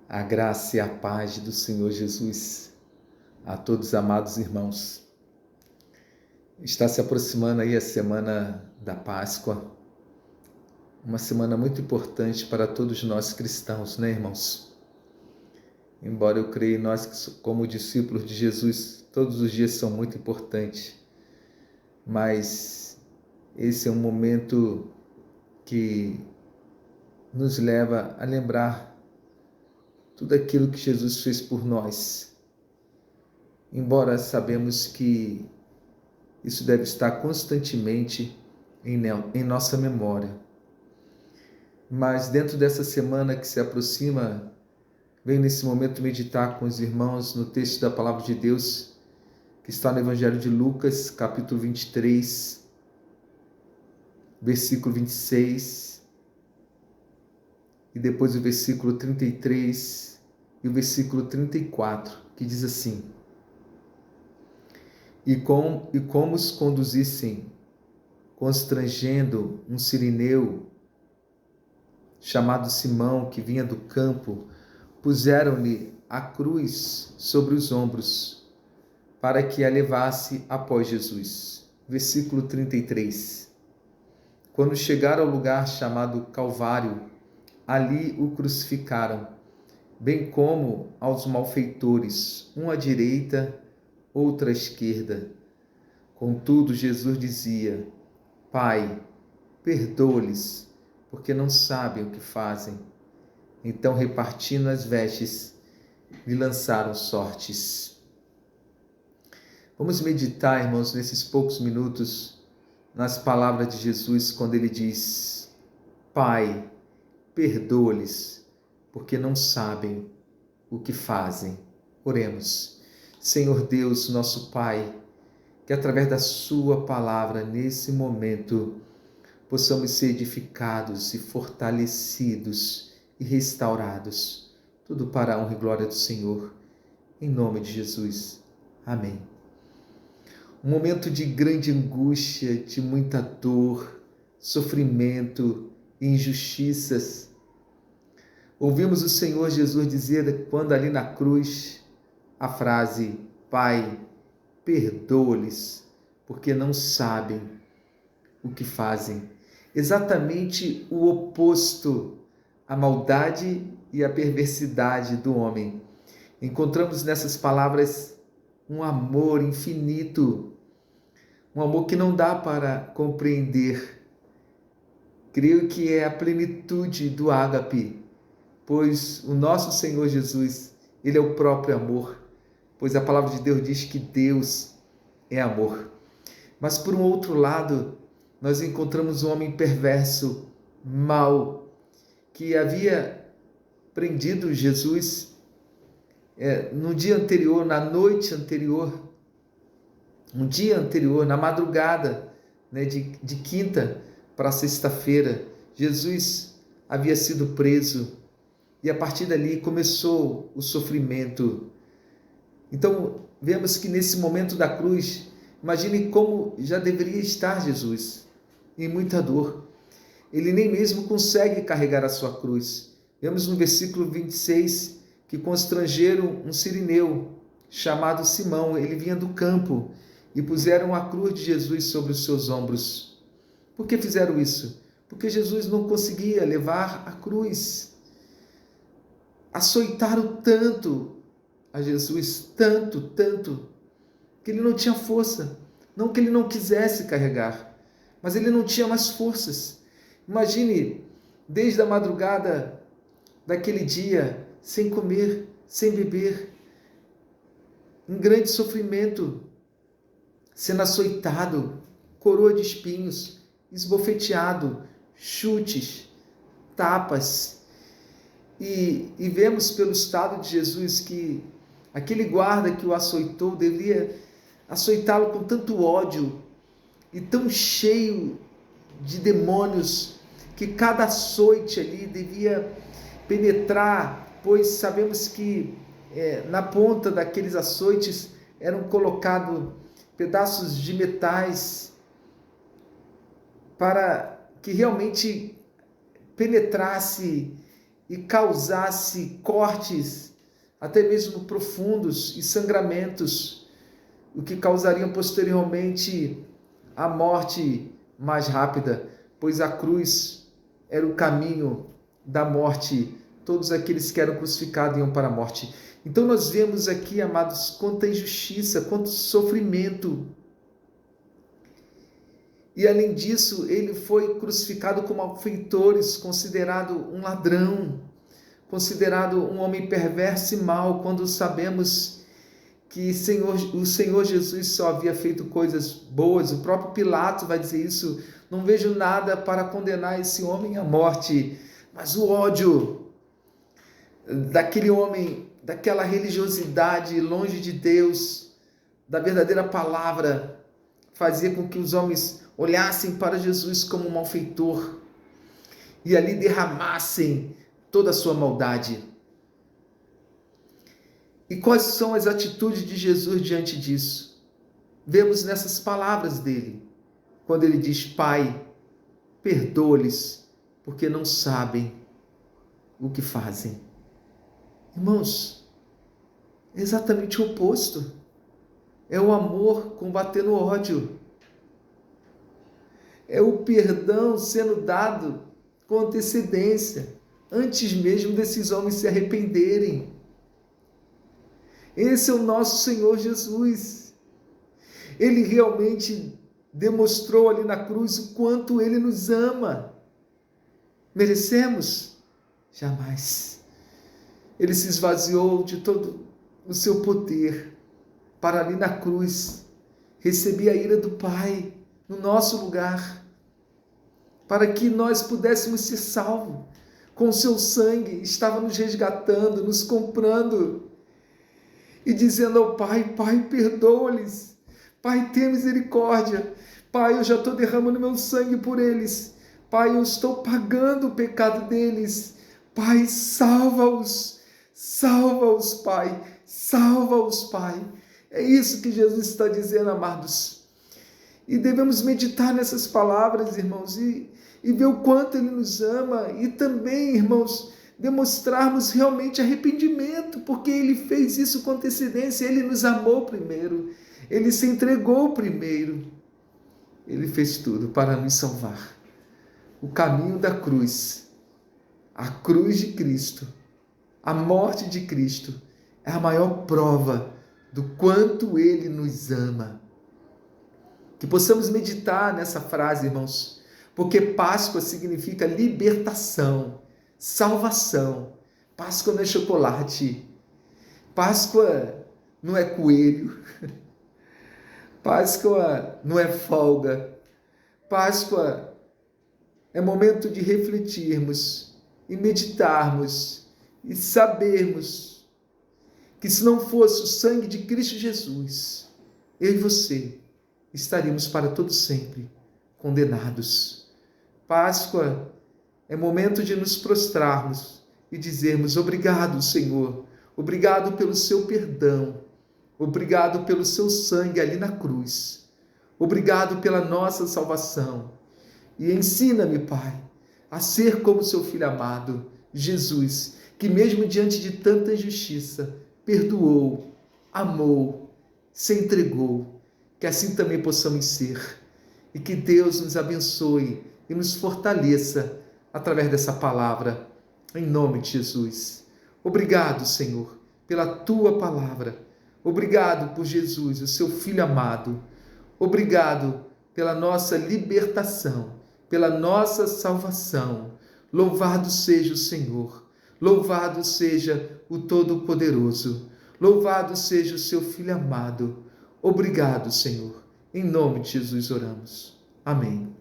A graça e a paz do Senhor Jesus a todos amados irmãos. Está se aproximando aí a semana da Páscoa, uma semana muito importante para todos nós cristãos, né, irmãos? Embora eu creia nós que como discípulos de Jesus, todos os dias são muito importantes, mas esse é um momento que nos leva a lembrar tudo aquilo que Jesus fez por nós. Embora sabemos que isso deve estar constantemente em nossa memória. Mas dentro dessa semana que se aproxima, venho nesse momento meditar com os irmãos no texto da Palavra de Deus, que está no Evangelho de Lucas, capítulo 23, versículo 26, e depois o versículo 33 e o versículo 34, que diz assim: E como os conduzissem, constrangendo um cirineu chamado Simão, que vinha do campo, puseram-lhe a cruz sobre os ombros, para que a levasse após Jesus. Versículo 33. Quando chegaram ao lugar chamado Calvário, ali o crucificaram, bem como aos malfeitores, um à direita, outra à esquerda. Contudo, Jesus dizia: Pai, perdoa-lhes, porque não sabem o que fazem. Então, repartindo as vestes, lhe lançaram sortes. Vamos meditar, irmãos, nesses poucos minutos, nas palavras de Jesus, quando ele diz: Pai, perdoa-lhes, porque não sabem o que fazem. Oremos. Senhor Deus, nosso Pai, que através da sua palavra, nesse momento, possamos ser edificados e fortalecidos e restaurados, tudo para a honra e glória do Senhor, em nome de Jesus. Amém. Um momento de grande angústia, de muita dor, sofrimento e injustiças. Ouvimos o Senhor Jesus dizer, quando ali na cruz, a frase: Pai, perdoa-lhes, porque não sabem o que fazem. Exatamente o oposto à maldade e à perversidade do homem. Encontramos nessas palavras um amor infinito, um amor que não dá para compreender. Creio que é a plenitude do ágape, pois o nosso Senhor Jesus, ele é o próprio amor, pois a palavra de Deus diz que Deus é amor. Mas por um outro lado, nós encontramos um homem perverso, mau, que havia prendido Jesus no dia anterior, na noite anterior, um dia anterior, na madrugada, de quinta para sexta-feira. Jesus havia sido preso e a partir dali começou o sofrimento. Então, vemos que nesse momento da cruz, imagine como já deveria estar Jesus, em muita dor. Ele nem mesmo consegue carregar a sua cruz. Vemos no versículo 26 que constrangeram um cirineu chamado Simão. Ele vinha do campo e puseram a cruz de Jesus sobre os seus ombros. Por que fizeram isso? Porque Jesus não conseguia levar a cruz. Açoitaram tanto a Jesus, tanto, que ele não tinha força. Não que ele não quisesse carregar, mas ele não tinha mais forças. Imagine, desde a madrugada daquele dia, sem comer, sem beber, em grande sofrimento, sendo açoitado, coroa de espinhos, esbofeteado, chutes, tapas. E vemos pelo estado de Jesus que aquele guarda que o açoitou deveria açoitá-lo com tanto ódio e tão cheio de demônios, que cada açoite ali devia penetrar, pois sabemos que na ponta daqueles açoites eram colocados pedaços de metais para que realmente penetrasse e causasse cortes, até mesmo profundos e sangramentos, o que causariam posteriormente a morte mais rápida, pois a cruz era o caminho da morte. Todos aqueles que eram crucificados iam para a morte. Então nós vemos aqui, amados, quanta injustiça, quanto sofrimento. E além disso, ele foi crucificado com malfeitores, considerado um ladrão, considerado um homem perverso e mau, quando sabemos que o Senhor Jesus só havia feito coisas boas. O próprio Pilatos vai dizer isso: não vejo nada para condenar esse homem à morte. Mas o ódio daquele homem, daquela religiosidade longe de Deus, da verdadeira palavra, fazia com que os homens olhassem para Jesus como um malfeitor e ali derramassem toda a sua maldade. E quais são as atitudes de Jesus diante disso? Vemos nessas palavras dele, quando ele diz: Pai, perdoa-lhes, porque não sabem o que fazem. Irmãos, é exatamente o oposto. É o amor combatendo o ódio. É o perdão sendo dado com antecedência, antes mesmo desses homens se arrependerem. Esse é o nosso Senhor Jesus. Ele realmente demonstrou ali na cruz o quanto Ele nos ama. Merecemos? Jamais. Ele se esvaziou de todo o seu poder para ali na cruz receber a ira do Pai no nosso lugar, para que nós pudéssemos ser salvos. Com o seu sangue estava nos resgatando, nos comprando e dizendo ao Pai: Pai, perdoa-lhes. Pai, tenha misericórdia. Pai, eu já estou derramando meu sangue por eles. Pai, eu estou pagando o pecado deles. Pai, salva-os. Salva-os, Pai. Salva-os, Pai. É isso que Jesus está dizendo, amados. E devemos meditar nessas palavras, irmãos, e ver o quanto Ele nos ama. E também, irmãos, demonstrarmos realmente arrependimento, porque Ele fez isso com antecedência. Ele nos amou primeiro. Ele se entregou primeiro. Ele fez tudo para nos salvar. O caminho da cruz, a cruz de Cristo, a morte de Cristo, é a maior prova do quanto Ele nos ama. Que possamos meditar nessa frase, irmãos, porque Páscoa significa libertação, salvação. Páscoa não é chocolate. Páscoa não é coelho. Páscoa não é folga. Páscoa é momento de refletirmos e meditarmos e sabermos que se não fosse o sangue de Cristo Jesus, eu e você estaríamos para todo sempre condenados. Páscoa é momento de nos prostrarmos e dizermos: obrigado, Senhor, obrigado pelo seu perdão, obrigado pelo seu sangue ali na cruz, obrigado pela nossa salvação. E ensina-me, Pai, a ser como seu filho amado, Jesus, que mesmo diante de tanta injustiça, perdoou, amou, se entregou. Que assim também possamos ser. E que Deus nos abençoe e nos fortaleça através dessa palavra, em nome de Jesus. Obrigado, Senhor, pela tua palavra. Obrigado por Jesus, o seu Filho amado. Obrigado pela nossa libertação, pela nossa salvação. Louvado seja o Senhor. Louvado seja o Todo-Poderoso. Louvado seja o seu Filho amado. Obrigado, Senhor. Em nome de Jesus oramos. Amém.